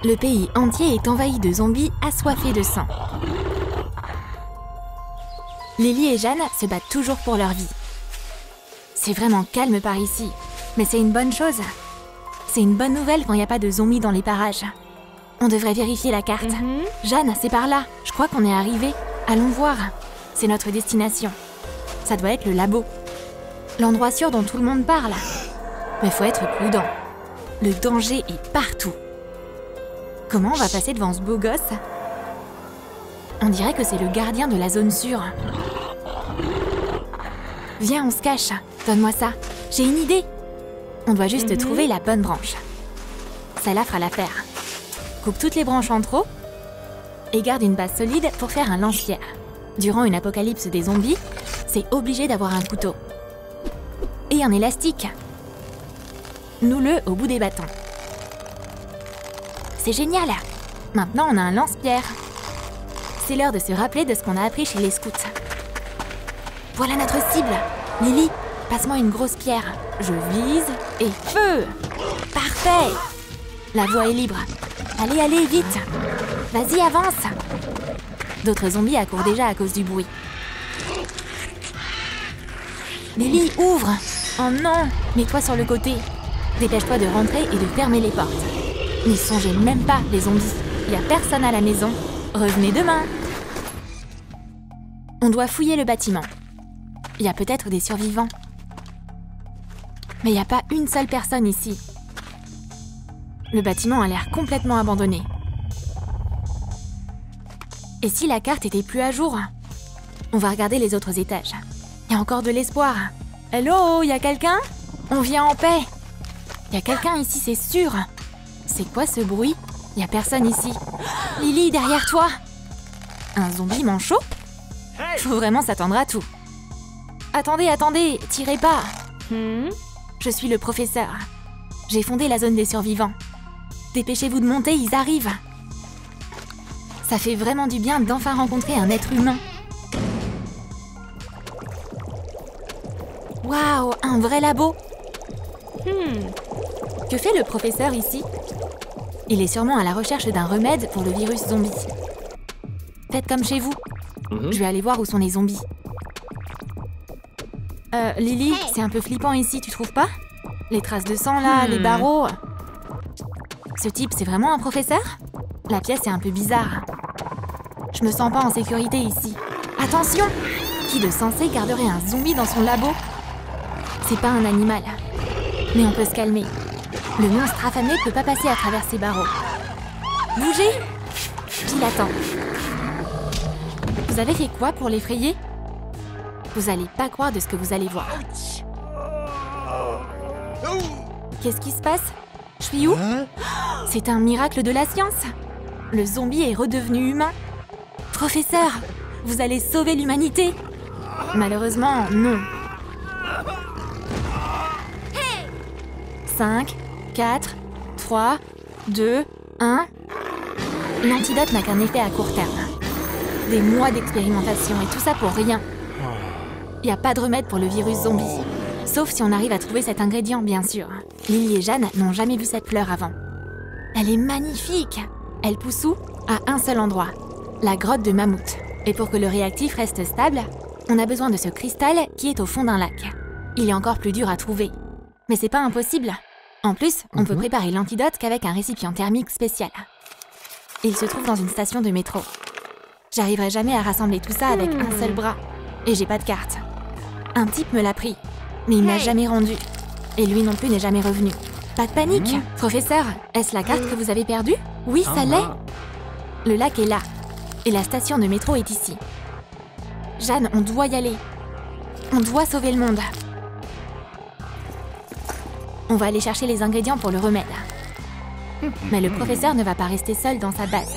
Le pays entier est envahi de zombies assoiffés de sang. Lily et Jeanne se battent toujours pour leur vie. C'est vraiment calme par ici, mais c'est une bonne chose. C'est une bonne nouvelle quand il n'y a pas de zombies dans les parages. On devrait vérifier la carte. Jeanne, c'est par là. Je crois qu'on est arrivé. Allons voir. C'est notre destination. Ça doit être le labo. L'endroit sûr dont tout le monde parle. Mais faut être prudent. Le danger est partout. Comment on va passer devant ce beau gosse? On dirait que c'est le gardien de la zone sûre. Viens, on se cache. Donne-moi ça. J'ai une idée. On doit juste trouver la bonne branche. Celle-là fera l'affaire. Coupe toutes les branches en trop et garde une base solide pour faire un lance-pierre. Durant une apocalypse des zombies, c'est obligé d'avoir un couteau. Et un élastique. Noue-le au bout des bâtons. C'est génial! Maintenant, on a un lance-pierre. C'est l'heure de se rappeler de ce qu'on a appris chez les scouts. Voilà notre cible! Lily, passe-moi une grosse pierre. Je vise et feu! Parfait! La voie est libre. Allez, allez, vite! Vas-y, avance! D'autres zombies accourent déjà à cause du bruit. Lily, ouvre! Oh non! Mets-toi sur le côté. Dépêche-toi de rentrer et de fermer les portes. N'y songez même pas, les zombies. Il n'y a personne à la maison. Revenez demain. On doit fouiller le bâtiment. Il y a peut-être des survivants. Mais il n'y a pas une seule personne ici. Le bâtiment a l'air complètement abandonné. Et si la carte était plus à jour? On va regarder les autres étages. Il y a encore de l'espoir. Hello, il y a quelqu'un? On vient en paix. Il y a quelqu'un ici, c'est sûr. C'est quoi ce bruit? Il n'y a personne ici. Lily, derrière toi! Un zombie manchot? Faut vraiment s'attendre à tout. Attendez, attendez, tirez pas! Je suis le professeur. J'ai fondé la zone des survivants. Dépêchez-vous de monter, ils arrivent. Ça fait vraiment du bien d'enfin rencontrer un être humain. Waouh, un vrai labo! Que fait le professeur ici? Il est sûrement à la recherche d'un remède pour le virus zombie. Faites comme chez vous. Je vais aller voir où sont les zombies. Lily, c'est un peu flippant ici, tu trouves pas? Les traces de sang là, les barreaux... Ce type, c'est vraiment un professeur? La pièce est un peu bizarre. Je me sens pas en sécurité ici. Attention! Qui de censé garderait un zombie dans son labo? C'est pas un animal. Mais on peut se calmer. Le monstre affamé peut pas passer à travers ces barreaux. Bougez! Qui l'attend? Vous avez fait quoi pour l'effrayer? Vous allez pas croire de ce que vous allez voir. Qu'est-ce qui se passe? Je suis où? C'est un miracle de la science! Le zombie est redevenu humain. Professeur, vous allez sauver l'humanité! Malheureusement, non. 5, 4, 3, 2, 1... L'antidote n'a qu'un effet à court terme. Des mois d'expérimentation et tout ça pour rien. Il n'y a pas de remède pour le virus zombie. Sauf si on arrive à trouver cet ingrédient, bien sûr. Lily et Jeanne n'ont jamais vu cette fleur avant. Elle est magnifique! Elle pousse où? À un seul endroit. La grotte de Mammouth. Et pour que le réactif reste stable, on a besoin de ce cristal qui est au fond d'un lac. Il est encore plus dur à trouver. Mais c'est pas impossible. En plus, on peut préparer l'antidote qu'avec un récipient thermique spécial. Il se trouve dans une station de métro. J'arriverai jamais à rassembler tout ça avec un seul bras. Et j'ai pas de carte. Un type me l'a pris, mais il n'a jamais rendu. Et lui non plus n'est jamais revenu. Pas de panique, professeur. Est-ce la carte que vous avez perdue? Oui, ça l'est. Le lac est là. Et la station de métro est ici. Jeanne, on doit y aller. On doit sauver le monde. On va aller chercher les ingrédients pour le remède. Mais le professeur ne va pas rester seul dans sa base.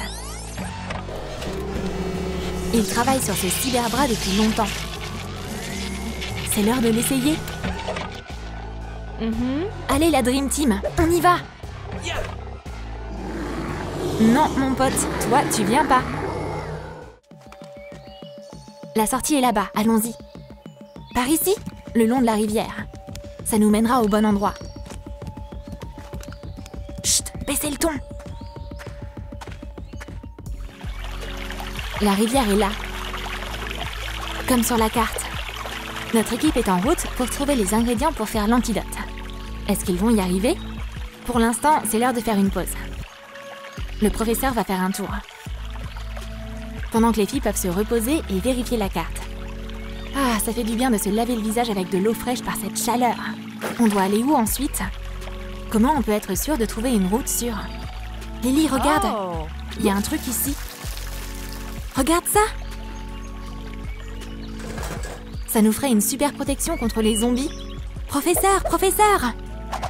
Il travaille sur ce cyberbras depuis longtemps. C'est l'heure de l'essayer. Allez, la Dream Team, on y va! Non, mon pote, toi, tu viens pas. La sortie est là-bas, allons-y. Par ici, le long de la rivière. Ça nous mènera au bon endroit. Chut, baissez le ton. La rivière est là. Comme sur la carte. Notre équipe est en route pour trouver les ingrédients pour faire l'antidote. Est-ce qu'ils vont y arriver? Pour l'instant, c'est l'heure de faire une pause. Le professeur va faire un tour. Pendant que les filles peuvent se reposer et vérifier la carte. Ah, ça fait du bien de se laver le visage avec de l'eau fraîche par cette chaleur. On doit aller où ensuite? Comment on peut être sûr de trouver une route sûre? Lily, regarde! Il y a un truc ici. Regarde ça! Ça nous ferait une super protection contre les zombies. Professeur, professeur!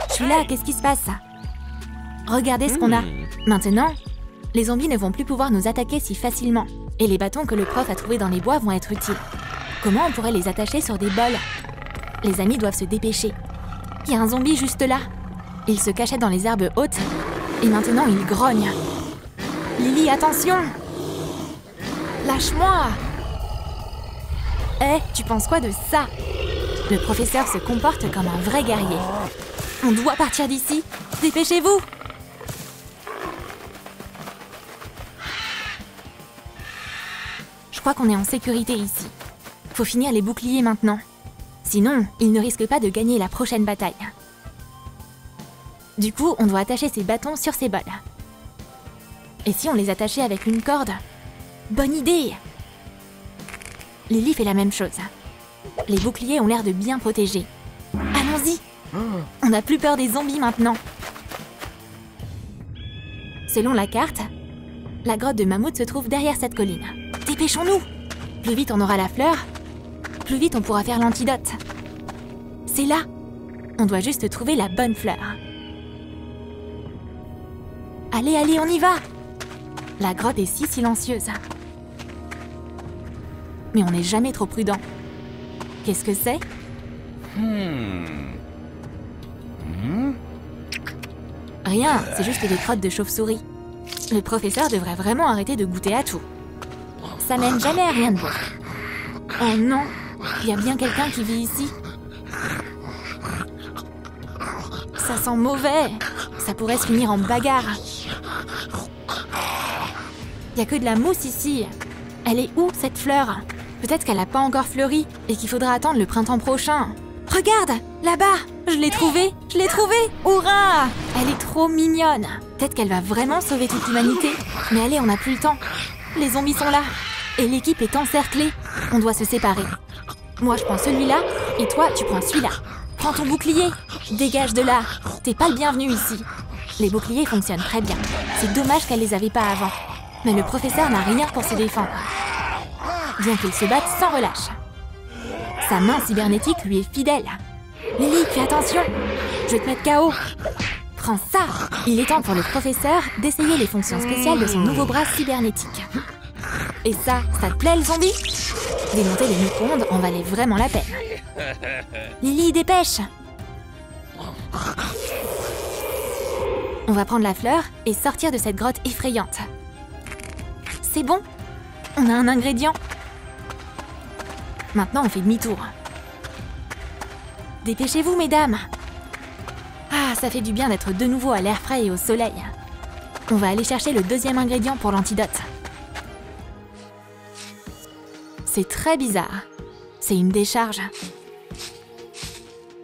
Je suis là, qu'est-ce qui se passe? Regardez ce qu'on a. Maintenant, les zombies ne vont plus pouvoir nous attaquer si facilement. Et les bâtons que le prof a trouvés dans les bois vont être utiles. Comment on pourrait les attacher sur des bols? Les amis doivent se dépêcher. Il y a un zombie juste là. Il se cachait dans les herbes hautes. Et maintenant, il grogne. Lily, attention! Lâche-moi! Hé, tu penses quoi de ça? Le professeur se comporte comme un vrai guerrier. On doit partir d'ici. Dépêchez-vous! Je crois qu'on est en sécurité ici. Faut finir les boucliers maintenant. Sinon, ils ne risquent pas de gagner la prochaine bataille. Du coup, on doit attacher ces bâtons sur ces bols. Et si on les attachait avec une corde? Bonne idée! Lily fait la même chose. Les boucliers ont l'air de bien protéger. Allons-y! On n'a plus peur des zombies maintenant. Selon la carte, la grotte de Mammouth se trouve derrière cette colline. Dépêchons-nous! Plus vite on aura la fleur, plus vite on pourra faire l'antidote. C'est là! On doit juste trouver la bonne fleur. Allez, allez, on y va! La grotte est si silencieuse. Mais on n'est jamais trop prudent. Qu'est-ce que c'est? Rien, c'est juste des crottes de chauve-souris. Le professeur devrait vraiment arrêter de goûter à tout. Ça mène jamais à rien de bon. Oh non, il y a bien quelqu'un qui vit ici. Ça sent mauvais. Ça pourrait se finir en bagarre. Il n'y a que de la mousse ici. Elle est où, cette fleur? Peut-être qu'elle n'a pas encore fleuri et qu'il faudra attendre le printemps prochain. Regarde, là-bas, je l'ai trouvée, je l'ai trouvée. Hurrah! Elle est trop mignonne. Peut-être qu'elle va vraiment sauver toute l'humanité. Mais allez, on n'a plus le temps. Les zombies sont là. Et l'équipe est encerclée. On doit se séparer. Moi, je prends celui-là et toi, tu prends celui-là. Prends ton bouclier. Dégage de là. T'es pas le bienvenu ici. Les boucliers fonctionnent très bien. C'est dommage qu'elle les avait pas avant. Mais le professeur n'a rien pour se défendre. Bien qu'il se batte sans relâche. Sa main cybernétique lui est fidèle. Lily, fais attention. Je vais te mettre KO. Prends ça. Il est temps pour le professeur d'essayer les fonctions spéciales de son nouveau bras cybernétique. Et ça te plaît le zombie? Démonter les micro-ondes en valait vraiment la peine. Lily, dépêche! On va prendre la fleur et sortir de cette grotte effrayante. C'est bon, on a un ingrédient. Maintenant, on fait demi-tour. Dépêchez-vous, mesdames. Ah, ça fait du bien d'être de nouveau à l'air frais et au soleil. On va aller chercher le deuxième ingrédient pour l'antidote. C'est très bizarre. C'est une décharge.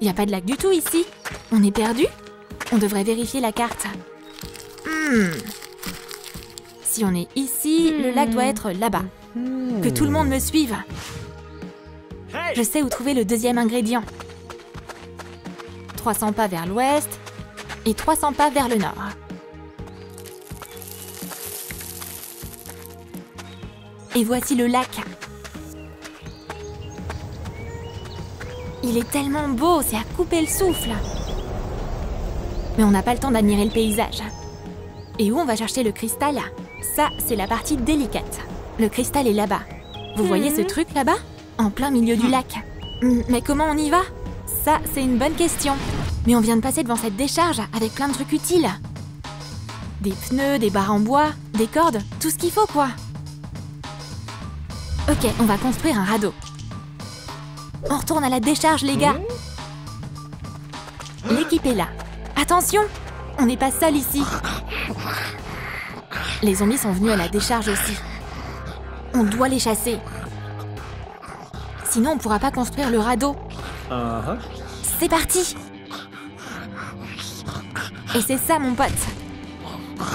Il n'y a pas de lac du tout ici. On est perdu? On devrait vérifier la carte. Si on est ici, le lac doit être là-bas. Que tout le monde me suive. Je sais où trouver le deuxième ingrédient. 300 pas vers l'ouest et 300 pas vers le nord. Et voici le lac. Il est tellement beau, c'est à couper le souffle. Mais on n'a pas le temps d'admirer le paysage. Et où on va chercher le cristal? Ça, c'est la partie délicate. Le cristal est là-bas. Vous voyez ce truc là-bas? En plein milieu du lac. Mais comment on y va? Ça, c'est une bonne question. Mais on vient de passer devant cette décharge avec plein de trucs utiles. Des pneus, des barres en bois, des cordes, tout ce qu'il faut quoi. Ok, on va construire un radeau. On retourne à la décharge, les gars. L'équipe est là. Attention, on n'est pas seul ici. Les zombies sont venus à la décharge aussi. On doit les chasser. Sinon, on pourra pas construire le radeau. C'est parti! Et c'est ça, mon pote.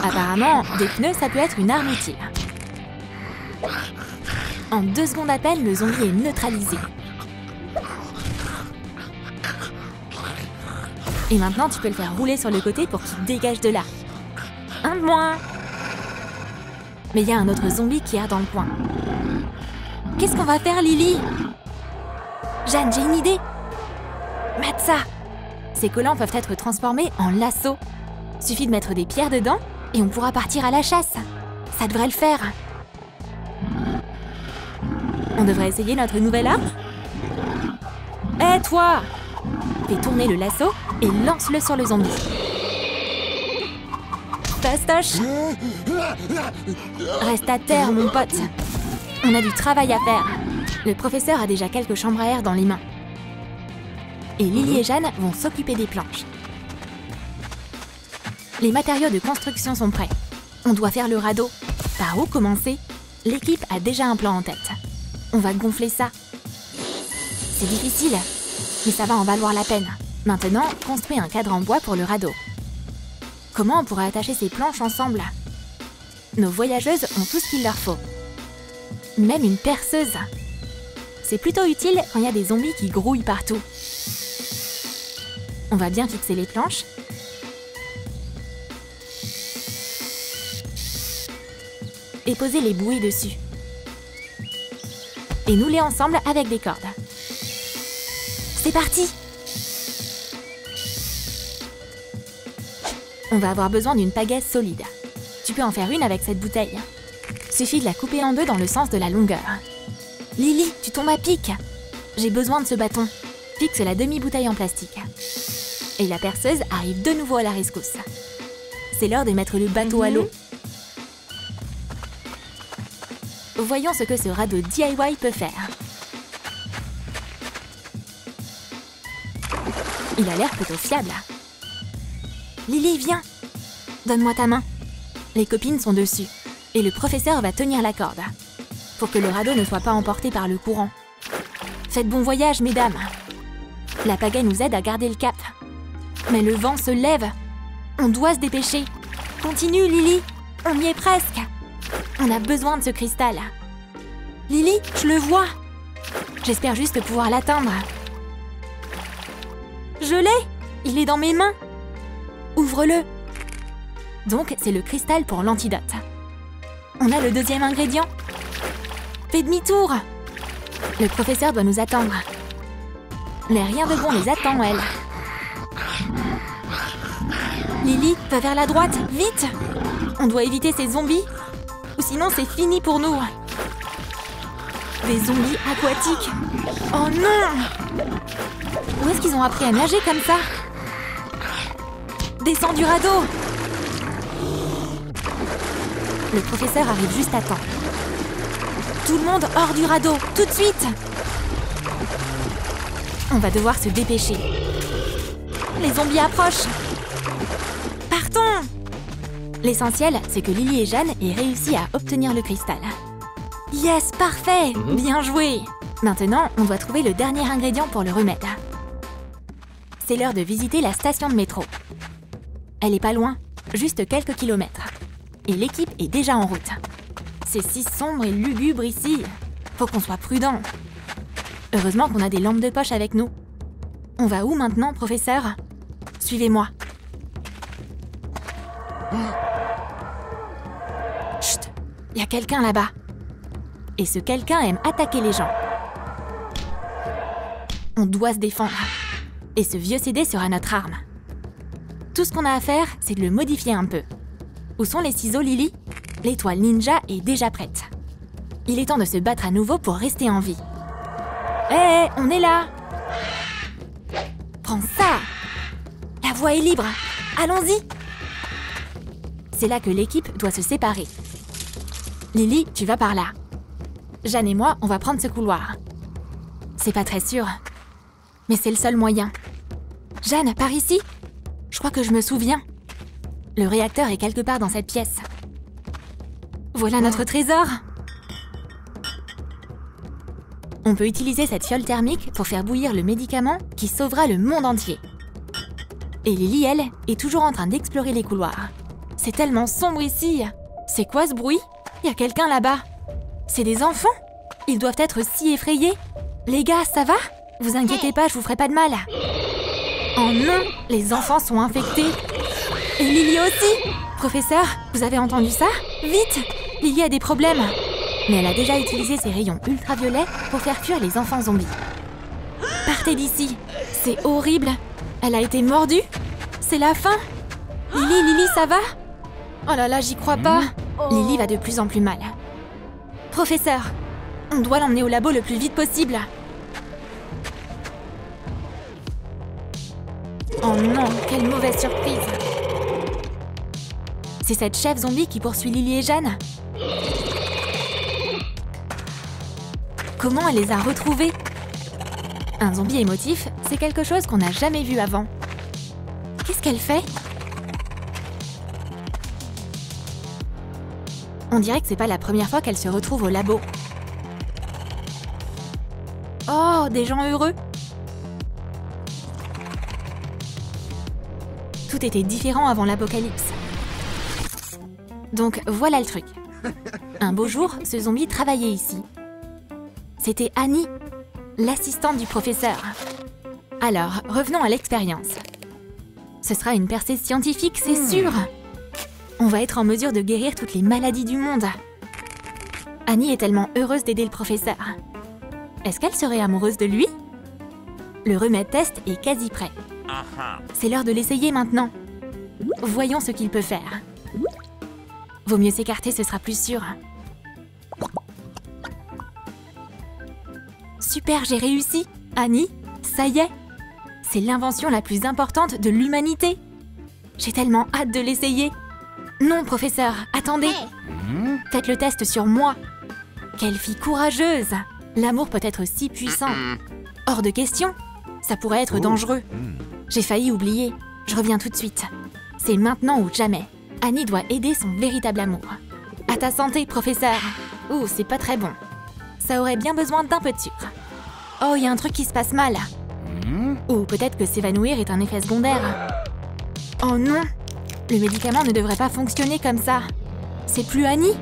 Apparemment, des pneus, ça peut être une arme utile. En 2 secondes à peine, le zombie est neutralisé. Et maintenant, tu peux le faire rouler sur le côté pour qu'il dégage de là. Un de moins. Mais il y a un autre zombie qui erre dans le coin. Qu'est-ce qu'on va faire, Lily? Jeanne, j'ai une idée. Mate ça. Ces collants peuvent être transformés en lasso. Suffit de mettre des pierres dedans et on pourra partir à la chasse. Ça devrait le faire. On devrait essayer notre nouvelle arme. Hé, toi! Fais tourner le lasso et lance-le sur le zombie. Fastoche! Reste à terre, mon pote. On a du travail à faire. Le professeur a déjà quelques chambres à air dans les mains. Et Lily et Jeanne vont s'occuper des planches. Les matériaux de construction sont prêts. On doit faire le radeau. Par où commencer? L'équipe a déjà un plan en tête. On va gonfler ça. C'est difficile, mais ça va en valoir la peine. Maintenant, construis un cadre en bois pour le radeau. Comment on pourrait attacher ces planches ensemble? Nos voyageuses ont tout ce qu'il leur faut. Même une perceuse. C'est plutôt utile quand il y a des zombies qui grouillent partout. On va bien fixer les planches. Et poser les bouées dessus. Et nouer ensemble avec des cordes. C'est parti! On va avoir besoin d'une pagaie solide. Tu peux en faire une avec cette bouteille. Suffit de la couper en 2 dans le sens de la longueur. Lily, tu tombes à pic! J'ai besoin de ce bâton. Fixe la demi-bouteille en plastique. Et la perceuse arrive de nouveau à la rescousse. C'est l'heure de mettre le bateau à l'eau. Voyons ce que ce radeau DIY peut faire. Il a l'air plutôt fiable. Lily, viens! Donne-moi ta main. Les copines sont dessus, et le professeur va tenir la corde, pour que le radeau ne soit pas emporté par le courant. Faites bon voyage, mesdames. La pagaie nous aide à garder le cap. Mais le vent se lève. On doit se dépêcher. Continue, Lily. On y est presque. On a besoin de ce cristal. Lily, je le vois. J'espère juste pouvoir l'atteindre. Je l'ai. Il est dans mes mains. Ouvre-le. Donc, c'est le cristal pour l'antidote. On a le 2e ingrédient. Fais demi-tour. Le professeur doit nous attendre. Les rien de bon les attend, elle. Lily, va vers la droite, vite! On doit éviter ces zombies, ou sinon c'est fini pour nous. Des zombies aquatiques. Oh non! Où est-ce qu'ils ont appris à nager comme ça? Descends du radeau! Le professeur arrive juste à temps. Tout le monde hors du radeau, tout de suite! On va devoir se dépêcher. Les zombies approchent! Partons! L'essentiel, c'est que Lily et Jeanne aient réussi à obtenir le cristal. Yes, parfait! Bien joué! Maintenant, on doit trouver le dernier ingrédient pour le remède. C'est l'heure de visiter la station de métro. Elle est pas loin, juste quelques kilomètres. Et l'équipe est déjà en route. C'est si sombre et lugubre ici. Faut qu'on soit prudent. Heureusement qu'on a des lampes de poche avec nous. On va où maintenant, professeur? Suivez-moi. Chut! Il y a quelqu'un là-bas. Et ce quelqu'un aime attaquer les gens. On doit se défendre. Et ce vieux CD sera notre arme. Tout ce qu'on a à faire, c'est de le modifier un peu. Où sont les ciseaux, Lily? L'étoile ninja est déjà prête. Il est temps de se battre à nouveau pour rester en vie. Hé, on est là! Prends ça! La voie est libre! Allons-y! C'est là que l'équipe doit se séparer. Lily, tu vas par là. Jeanne et moi, on va prendre ce couloir. C'est pas très sûr, mais c'est le seul moyen. Jeanne, par ici? Je crois que je me souviens. Le réacteur est quelque part dans cette pièce. Voilà notre trésor! On peut utiliser cette fiole thermique pour faire bouillir le médicament qui sauvera le monde entier. Et Lily, elle, est toujours en train d'explorer les couloirs. C'est tellement sombre ici. C'est quoi ce bruit? Il y a quelqu'un là-bas. C'est des enfants? Ils doivent être si effrayés. Les gars, ça va? Vous inquiétez pas, je vous ferai pas de mal. Oh non, les enfants sont infectés. Et Lily aussi. Professeur, vous avez entendu ça? Vite! Lily a des problèmes. Mais elle a déjà utilisé ses rayons ultraviolets pour faire fuir les enfants zombies. Partez d'ici. C'est horrible. Elle a été mordue. C'est la fin. Lily, ça va? Oh là là, j'y crois pas. Lily va de plus en plus mal. Professeur, on doit l'emmener au labo le plus vite possible. Oh non, quelle mauvaise surprise. C'est cette chef zombie qui poursuit Lily et Jeanne. Comment elle les a retrouvés? Un zombie émotif, c'est quelque chose qu'on n'a jamais vu avant. Qu'est-ce qu'elle fait? On dirait que c'est pas la première fois qu'elle se retrouve au labo. Oh, des gens heureux! Tout était différent avant l'apocalypse. Donc voilà le truc. Un beau jour, ce zombie travaillait ici. C'était Annie, l'assistante du professeur. Alors, revenons à l'expérience. Ce sera une percée scientifique, c'est sûr. On va être en mesure de guérir toutes les maladies du monde. Annie est tellement heureuse d'aider le professeur. Est-ce qu'elle serait amoureuse de lui? Le remède test est quasi prêt. C'est l'heure de l'essayer maintenant. Voyons ce qu'il peut faire. Vaut mieux s'écarter, ce sera plus sûr. Super, j'ai réussi. Annie, ça y est. C'est l'invention la plus importante de l'humanité. J'ai tellement hâte de l'essayer. Non, professeur, attendez. Faites le test sur moi. Quelle fille courageuse. L'amour peut être si puissant. Hors de question. Ça pourrait être dangereux. J'ai failli oublier. Je reviens tout de suite. C'est maintenant ou jamais. Annie doit aider son véritable amour. À ta santé, professeur. Ouh, c'est pas très bon. Ça aurait bien besoin d'un peu de sucre. Oh, il y a un truc qui se passe mal. Ou peut-être que s'évanouir est un effet secondaire. Oh non! Le médicament ne devrait pas fonctionner comme ça. C'est plus Annie.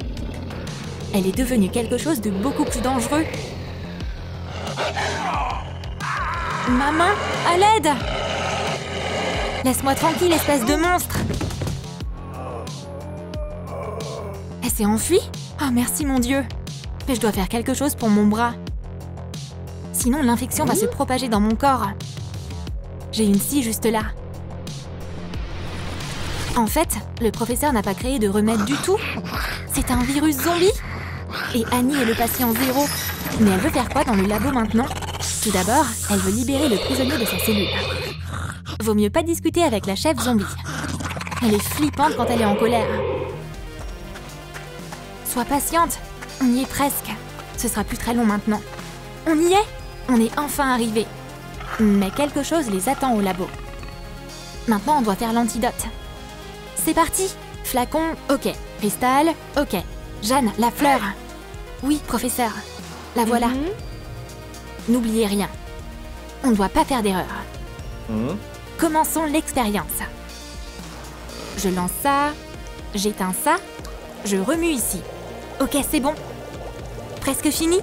Elle est devenue quelque chose de beaucoup plus dangereux. Maman, à l'aide! Laisse-moi tranquille, espèce de monstre! Elle s'est enfuie? Oh, merci mon Dieu! Mais je dois faire quelque chose pour mon bras. Sinon, l'infection va se propager dans mon corps. J'ai une scie juste là. En fait, le professeur n'a pas créé de remède du tout. C'est un virus zombie. Et Annie est le patient zéro. Mais elle veut faire quoi dans le labo maintenant? Tout d'abord, elle veut libérer le prisonnier de sa cellule. Vaut mieux pas discuter avec la chef zombie. Elle est flippante quand elle est en colère. Sois patiente. On y est presque. Ce sera plus très long maintenant. On y est. On est enfin arrivé. Mais quelque chose les attend au labo. Maintenant, on doit faire l'antidote. C'est parti. Flacon, ok. Cristal, ok. Jeanne, la fleur. Oui, professeur. La voilà. N'oubliez rien. On ne doit pas faire d'erreur. Commençons l'expérience. Je lance ça. J'éteins ça. Je remue ici. Ok, c'est bon. Presque fini.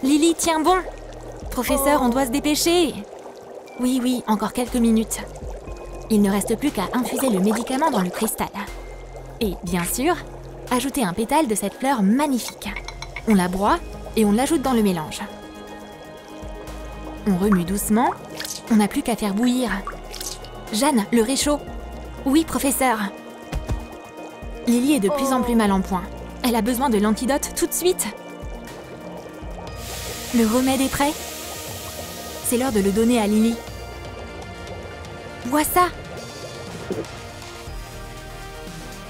Lily, tiens bon. Professeur, on doit se dépêcher. Oui, encore quelques minutes. Il ne reste plus qu'à infuser le médicament dans le cristal. Et, bien sûr, ajouter un pétale de cette fleur magnifique. On la broie et on l'ajoute dans le mélange. On remue doucement. On n'a plus qu'à faire bouillir. Jeanne, le réchaud. Oui, professeur. Lily est de plus en plus mal en point. Elle a besoin de l'antidote tout de suite. Le remède est prêt. C'est l'heure de le donner à Lily. Bois ça.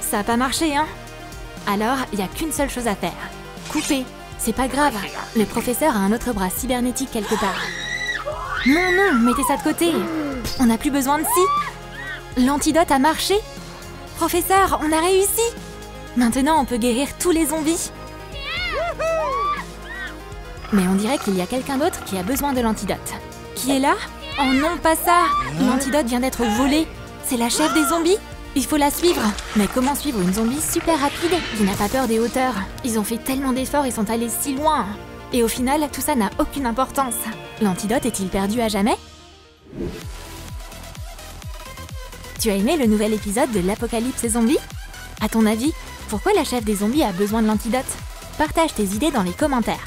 Ça n'a pas marché, hein? Alors, il n'y a qu'une seule chose à faire. Couper. C'est pas grave. Le professeur a un autre bras cybernétique quelque part. Non, mettez ça de côté. On n'a plus besoin de scie. L'antidote a marché. Professeur, on a réussi. Maintenant, on peut guérir tous les zombies. Mais on dirait qu'il y a quelqu'un d'autre qui a besoin de l'antidote. Qui est là? Oh non, pas ça! L'antidote vient d'être volé. C'est la chef des zombies? Il faut la suivre. Mais comment suivre une zombie super rapide qui n'a pas peur des hauteurs? Ils ont fait tellement d'efforts et sont allés si loin. Et au final, tout ça n'a aucune importance. L'antidote est-il perdu à jamais? Tu as aimé le nouvel épisode de l'Apocalypse Zombie? À ton avis, pourquoi la chef des zombies a besoin de l'antidote? Partage tes idées dans les commentaires.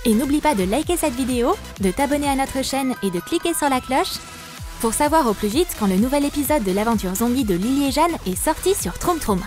Et n'oublie pas de liker cette vidéo, de t'abonner à notre chaîne et de cliquer sur la cloche pour savoir au plus vite quand le nouvel épisode de l'aventure zombie de Lily et Jeanne est sorti sur Troom Troom.